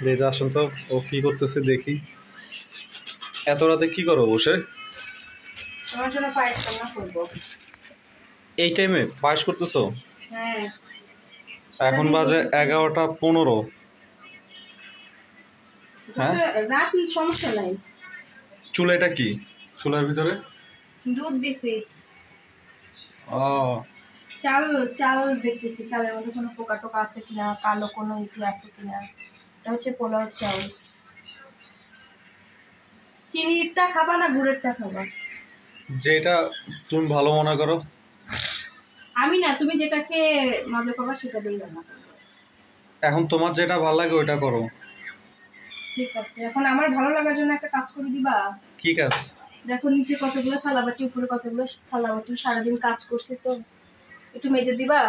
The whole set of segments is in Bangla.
দেখে আসুন তো ও কি করতেছে দেখি। এত রাতে কি করো বসে? তোমার জন্য পায়েস রান্না করব। এই টাইমে পায়েস করতেছো? হ্যাঁ, এখন বাজে 11টা 15। হ্যাঁ, রাতই সমস্যা নাই। চুলাটা কি চুলার ভিতরে? দুধ দিছি। ও চাল চাল দেখতেছি চালের মধ্যে কোনো পোকা টোকা আছে কিনা, কালো কোনো ইটি আছে কিনা। এটা হচ্ছে পোলাওর চাল। চিনিটা খাবা না গুড়েরটা খাবা? যেটা তুমি ভালো মনে করো। আমি না, তুমি যেটা খেয়ে মজা পাবা সেটা দিয়ে রান্না করবো। এখন তোমার যেটা ভালো লাগে ওইটা করো। ঠিক আছে, এখন আমার ভালো লাগার জন্য একটা কাজ করে দিবা। কি কাজ? দেখো নিচে কতগুলো থালাবাটি, উপরে কতগুলো থালাবাটি, সারাদিন কাজ করছি তো একটু মেজে দিবা।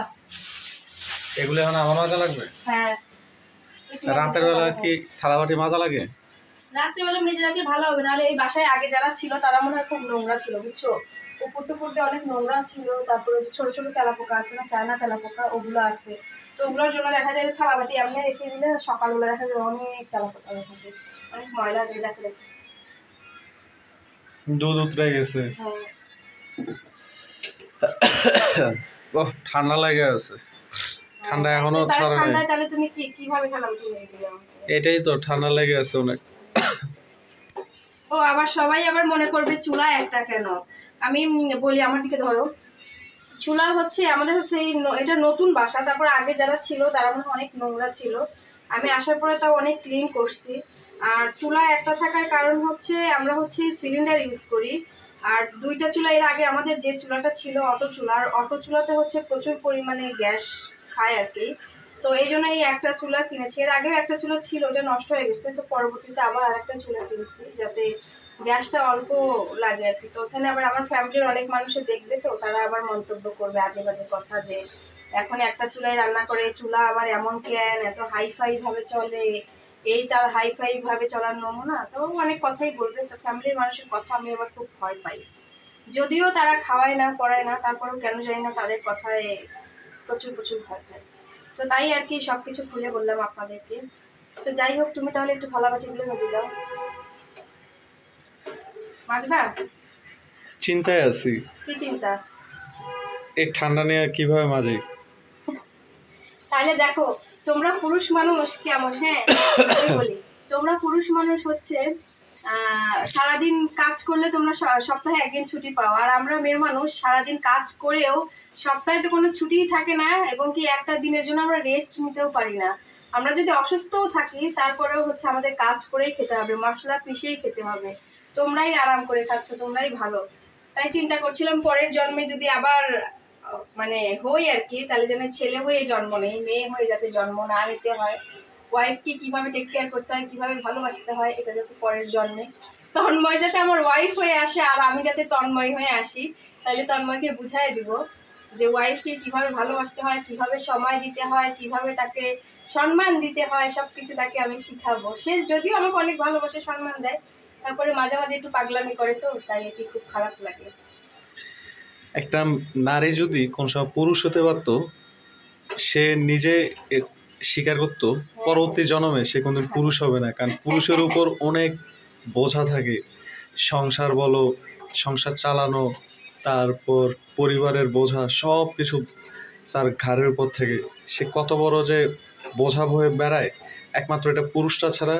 এগুলো এখন আমার মাজা লাগবে? হ্যাঁ। রাতের বেলা কি থালাবাটি মাজা লাগে? রাত্রিবেলা মেজে রাখলে ভালো হবে, নাহলে এই বাসায় আগে যারা ছিল তারা মনে হয় খুব নোংরা ছিল, বুঝছো। উপর টুপুর দিয়ে অনেক নোংরা ছিল, তারপরে ছোট ছোট তেলাপোকা আছে না, চায়না তেলাপোকা, ওগুলো আছে। তো ওগুলোর জন্য দেখা যায় যে থালাবাটি এমনি রেখে দিলে সকালবেলা দেখা যায় অনেক তেলাপোকা দেখা যায়, অনেক ময়লা দিয়ে দেখে। দুধ উতরে গেছে। হ্যাঁ। ও ঠান্ডা লেগে আছে। ঠান্ডা এখনো ছাড়ে নাই। তাহলে তুমি কিভাবে থালাবাটি মেজে দিলে? এটাই তো, ঠান্ডা লেগে আছে অনেক। ও আবার সবাই আবার মনে করবে চুলা একটা কেন। আমি বলি, আমার দিকে ধরো। চুলা হচ্ছে আমাদের হচ্ছে এটা নতুন বাসা, তারপর আগে যারা ছিল তারা মনে অনেক নোংরা ছিল। আমি আসার পরে তাও অনেক ক্লিন করছি। আর চুলা একটা থাকার কারণ হচ্ছে আমরা হচ্ছে সিলিন্ডার ইউজ করি। আর দুইটা চুলা, এর আগে আমাদের যে চুলাটা ছিল অটো চুলা, আর অটো চুলাতে হচ্ছে প্রচুর পরিমাণে গ্যাস খায় আর কি। তো এই জন্য এই একটা চুলা কিনেছি। এর আগেও একটা চুলা ছিল, ওটা নষ্ট হয়ে গেছে, তো পরবর্তীতে আবার আরেকটা চুলা কিনেছি যাতে গ্যাসটা অল্প লাগে আর কি। তো ওখানে আবার আমার ফ্যামিলির অনেক মানুষে দেখবে, তো তারা আবার মন্তব্য করবে আজে বাজে কথা, যে এখন একটা চুলায় রান্না করে, চুলা আবার এমন কেন, এত হাইফাই ভাবে চলে, এই তার হাইফাই ভাবে চলার নমুনা, তো অনেক কথাই বলবে। তো ফ্যামিলির মানুষের কথা আমি আবার খুব ভয় পাই, যদিও তারা খাওয়ায় না পড়ায় না, তারপরেও কেন জানি না তাদের কথায় প্রচুর প্রচুর ভয় পাই। তো তাই আর কি সবকিছু খুলে বললাম আপনাদেরকে। তো যাই হোক, তুমি তাহলে একটু থালাবাটিগুলো মেজে দাও। মাজবা? চিন্তায় আছি। কি চিন্তা? এই ঠান্ডা নিয়ে কিভাবে মাজি। তাহলে দেখো, তোমরা পুরুষ মানুষ কেমন, হ্যাঁ আমি বলি, তোমরা পুরুষ মানুষ হচ্ছে সারাদিন কাজ করলে তোমরা সপ্তাহে একদিন ছুটি পাও, আর আমরা মেয়ে মানুষ সারাদিন কাজ করেও সপ্তাহে তো কোনো ছুটিই থাকে না, এবং কি একটা দিনের জন্য আমরা রেস্ট নিতেও পারি না। আমরা যদি অসুস্থও থাকি তারপরেও হচ্ছে আমাদের কাজ করেই খেতে হবে, মশলা পিষেই খেতে হবে। তোমরাই আরাম করে খাচ্ছ, তোমরাই ভালো। তাই চিন্তা করছিলাম পরের জন্মে যদি আবার মানে হই আর কি, তাহলে যেন ছেলে হয়ে জন্ম নেই, মেয়ে হয়ে যাতে জন্ম না নিতে হয়। ওয়াইফকে কিভাবে টেক কেয়ার করতে হয়, কিভাবে ভালোবাসতে হয়, এটা যাতে পরের জন্মে তন্ময় যাতে আমার ওয়াইফ হয়ে আসে, আর আমি যাতে তন্ময় হয়ে আসি, তাহলে তন্ময়কে বুঝাই দিব যে ওয়াইফকে কিভাবে ভালোবাসতে হয়, কিভাবে সময় দিতে হয়, কিভাবে তাকে সম্মান দিতে হয়, সবকিছু তাকে আমি শিখাবো। সে যদিও আমাকে অনেক ভালোবাসে, সম্মান দেয়, তারপরে মাঝে মাঝে একটু পাগলামি করে, তো তাই এটি খুব খারাপ লাগে। একটা নারী যদি কোন সব পুরুষ হতে পারত, সে নিজে স্বীকার করতো পরবর্তী জন্মে সে কোনদিন পুরুষ হবে না, কারণ পুরুষের উপর অনেক বোঝা থাকে। সংসার বলো, সংসার চালানো, তারপর পরিবারের বোঝা, সব কিছু তার ঘাড়ের উপর থেকে। সে কত বড় যে বোঝা বয়ে বেড়ায়, একমাত্র এটা পুরুষটা ছাড়া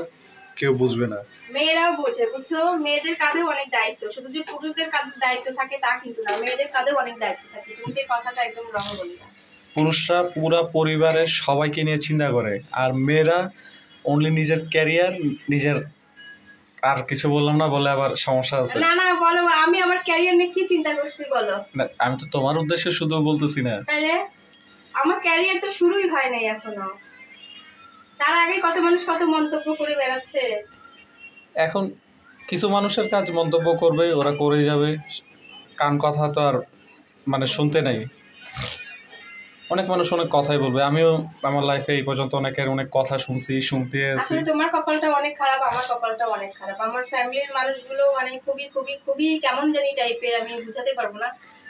কেউ বুঝবে না। মেয়েরাও বোঝে, বুঝছো, মেয়েদের কাঁধেও অনেক দায়িত্ব, শুধু যে পুরুষদের কাঁধে দায়িত্ব থাকে তা কিন্তু না, মেয়েদের কাঁধেও অনেক দায়িত্ব থাকে। তুমি যে কথাটা একদম রং বলি না। পুরুষরা পুরা পরিবারের সবাইকে নিয়ে চিন্তা করে, আর মেয়েরা অনলি নিজের ক্যারিয়ার, নিজের। আর কিছু বললাম না বলে আবার সমস্যা আছে? না না বলো, আমি আমার ক্যারিয়ার নিয়ে কি চিন্তা করছি বলো। না, আমি তো তোমার উদ্দেশ্যে শুধু বলতেছি না। তাহলে আমার ক্যারিয়ার তো শুরুই হয় নাই এখনো, তার আগে কত মানুষ কত মন্তব্য করে বেড়াচ্ছে। এখন কিছু মানুষের কাজ মন্তব্য করবে, ওরা করেই যাবে, কান কথা তো আর মানে শুনতে নাই। অনেক মানুষ অনেক কথাই বলবে, আমিও আমার লাইফে এই পর্যন্ত অনেকের অনেক কথা শুনছি, শুনতে আছি। আসলে তোমার কপালটা অনেক খারাপ, আমার কপালটা অনেক খারাপ। আমার ফ্যামিলির মানুষগুলো মানে খুবই খুবই খুবই কেমন জানি টাইপের, আমি বুঝাতে পারবো না।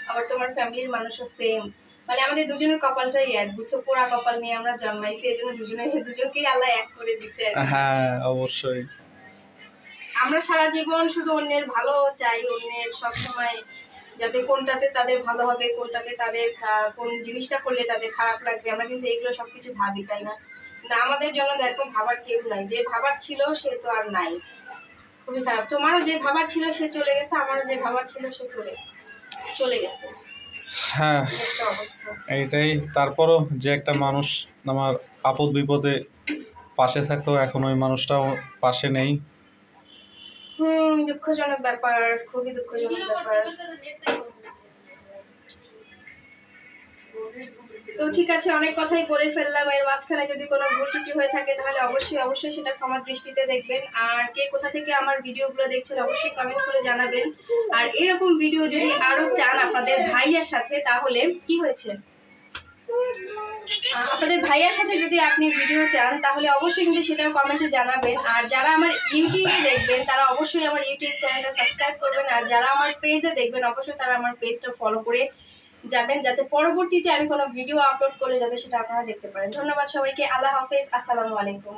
আবার তোমার ফ্যামিলির মানুষও সেম, মানে আমাদের দুজনের কপালটাই এক, বুঝছো, পোড়া কপাল নিয়ে আমরা জন্মাইছি, এই জন্য দুজনকেই আল্লাহ এক করে দিছে। হ্যাঁ অবশ্যই। আমরা সারা জীবন শুধু অন্যের ভালো চাই, অন্যের সবসময় যাতে কোনটাতে তাদের ভালো হবে, কোনটাতে তাদের কোন জিনিসটা করলে তাদের খারাপ লাগবে, আমরা কিন্তু এগুলো সবকিছু ভাবি, তাই না? না, আমাদের জন্য দেখো ভাবার কেউ নাই, যে ভাবার ছিল সে তো আর নাই, খুবই খারাপ। তোমারও যে ভাবার ছিল সে চলে গেছে, আমারও যে ভাবার ছিল সে চলে গেছে, হ্যাঁ একটা অবস্থা। এইটাই। তারপরও যে একটা মানুষ আমার আপদ বিপদে পাশে থাকতো, এখন ওই মানুষটাও পাশে নেই। দুঃখজনক ব্যাপার, খুবই দুঃখজনক ব্যাপার। তো ঠিক আছে, অনেক কথাই বলে ফেললাম, এর মাঝখানে যদি কোনো ভুল ত্রুটি হয়ে থাকে তাহলে অবশ্যই সেটা ক্ষমার দৃষ্টিতে দেখবেন। আর কে কোথা থেকে আমার ভিডিওগুলো দেখছেন অবশ্যই কমেন্ট করে জানাবেন। আর এরকম ভিডিও যদি আরো চান আপনাদের ভাইয়ার সাথে, তাহলে কি হয়েছে, আপনাদের ভাইয়ার সাথে যদি আপনি ভিডিও চান তাহলে অবশ্যই কিন্তু সেটাও কমেন্টে জানাবেন। আর যারা আমার ইউটিউবে দেখবেন তারা অবশ্যই আমার ইউটিউব চ্যানেলটা সাবস্ক্রাইব করবেন, আর যারা আমার পেজে দেখবেন অবশ্যই তারা আমার পেজটা ফলো করে যাবেন, যাতে পরবর্তীতে আমি কোনো ভিডিও আপলোড করলে যাতে সেটা আপনারা দেখতে পারেন। ধন্যবাদ সবাইকে, আল্লাহ হাফেজ, আসসালামু আলাইকুম।